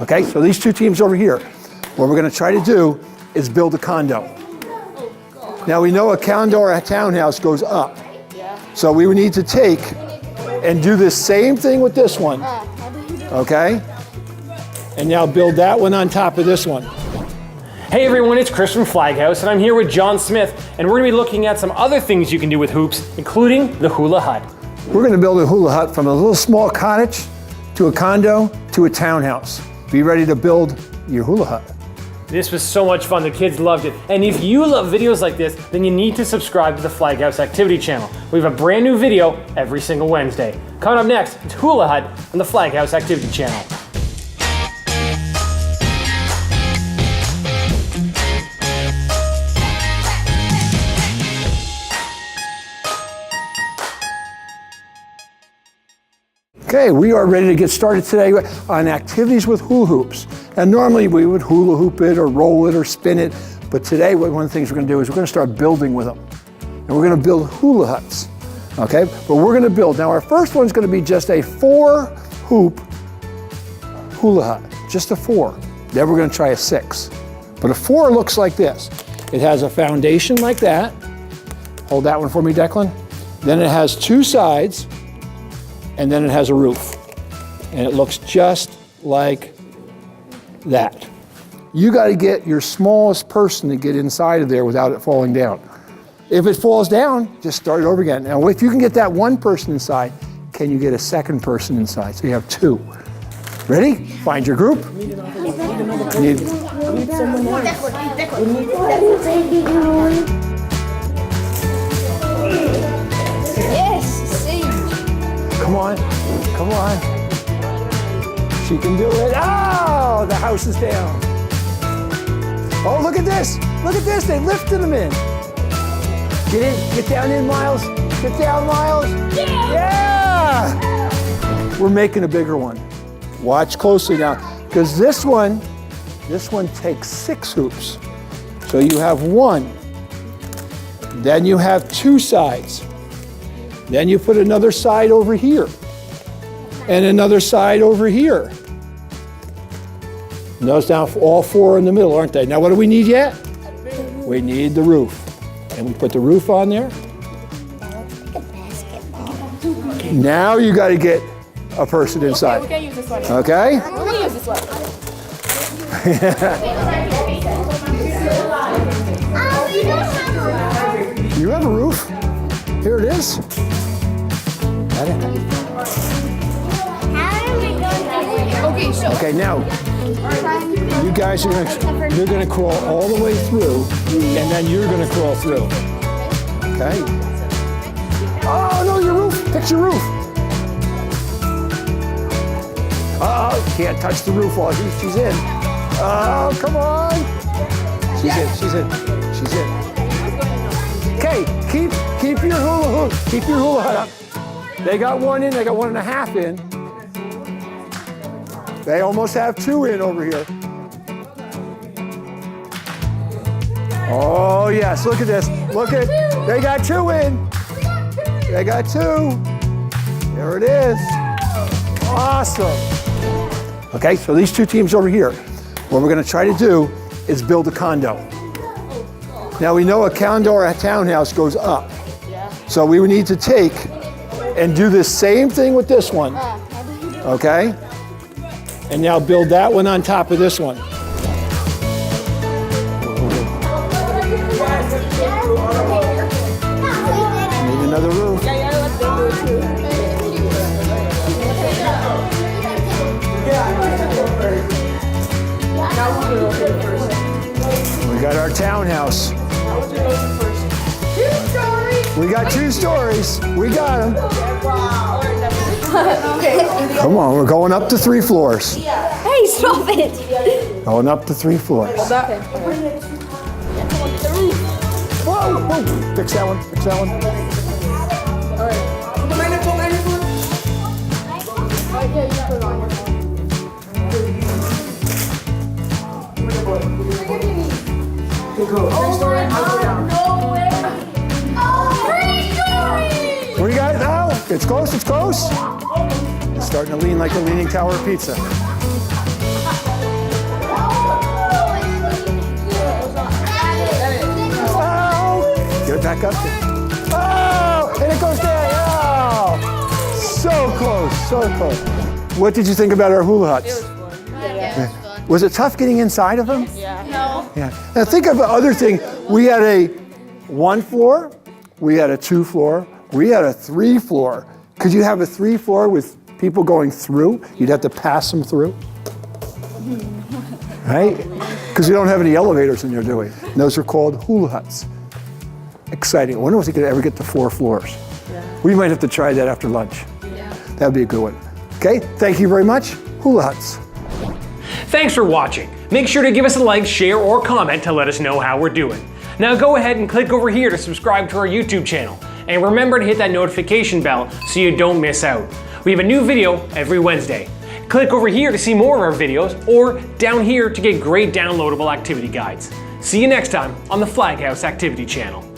Okay, so these two teams over here, what we're gonna try to do is build a condo. Now we know a condo or a townhouse goes up. So we would need to take and do the same thing with this one. Okay? And now build that one on top of this one. Hey everyone, it's Chris from Flaghouse, and I'm here with John Smith, and we're gonna be looking at some other things you can do with hoops, including the Hula Hut. We're gonna build a hula hut from a little small cottage to a condo to a townhouse. Be ready to build your hula hut. This was so much fun, the kids loved it. And if you love videos like this, then you need to subscribe to the Flaghouse Activity channel. We have a brand new video every single Wednesday. Coming up next, it's Hula Hut on the Flaghouse Activity channel. Okay, we are ready to get started today on activities with hula hoops. And normally we would hula hoop it or roll it or spin it, but today one of the things we're gonna do is we're gonna start building with them. And we're gonna build hula huts, okay? But we're gonna build, now our first one's gonna be just a 4-hoop hula hut, just a 4. Then we're gonna try a 6. But a 4 looks like this. It has a foundation like that. Hold that one for me, Declan. Then it has 2 sides, and then it has a roof. And it looks just like that. You gotta get your smallest person to get inside of there without it falling down. If it falls down, just start it over again. Now, if you can get that one person inside, can you get a second person inside? So you have 2. Ready? Find your group. Come on, come on. She can do it. Oh, the house is down. Oh, look at this. Look at this, they lifted them in. Get in, get down in, Miles. Get down, Miles. Yeah! We're making a bigger one. Watch closely now, because this one takes 6 hoops. So you have 1. Then you have 2 sides. Then you put another side over here and another side over here. And those now all 4 in the middle, aren't they? Now what do we need yet? We need the roof. And we put the roof on there. Now you got to get a person inside. Okay, we can use this one. Okay? We're going to use this one. You have a roof. Here it is. Okay, so. Okay, now you guys are you're gonna crawl all the way through, and then you're gonna crawl through. Okay. Oh no, your roof! Fix your roof. Oh, can't touch the roof while she's in. Oh, come on. She's in. She's in. She's in. Okay, keep your hula hoop. Keep your hula hut up. They got 1 in. They got 1.5 in. They almost have 2 in over here. Oh yes, look at this. Look at, they got 2 in. They got 2. There it is. Awesome. Okay, so these 2 teams over here, what we're gonna try to do is build a condo. Now we know a condo or a townhouse goes up. So we would need to take and do the same thing with this one. Okay? And now build that one on top of this one. Need another roof. We got our townhouse. We got 2 stories. We got them. Come on, we're going up to 3 floors. Hey, stop it! Going up to 3 floors. Whoa, whoa. Fix that one, fix that one. What do you got now? It's close, it's close. It's starting to lean like a leaning tower of pizza. back up. Oh, and it goes down. Oh, so close, so close. What did you think about our hula huts? Yeah. Was it tough getting inside of them? Yeah. No. Yeah. Now think of the other thing. We had a 1 floor, we had a 2 floor, we had a 3 floor. Could you have a 3 floor with people going through? You'd have to pass them through. Right? Because we don't have any elevators in there, do we? And those are called hula huts. Exciting. I wonder if we could ever get to 4 floors. Yeah. We might have to try that after lunch. Yeah. That'd be a good one. Okay, thank you very much. Hula huts. Thanks for watching. Make sure to give us a like, share, or comment to let us know how we're doing. Now go ahead and click over here to subscribe to our YouTube channel. And remember to hit that notification bell so you don't miss out. We have a new video every Wednesday. Click over here to see more of our videos, or down here to get great downloadable activity guides. See you next time on the Flaghouse Activity Channel.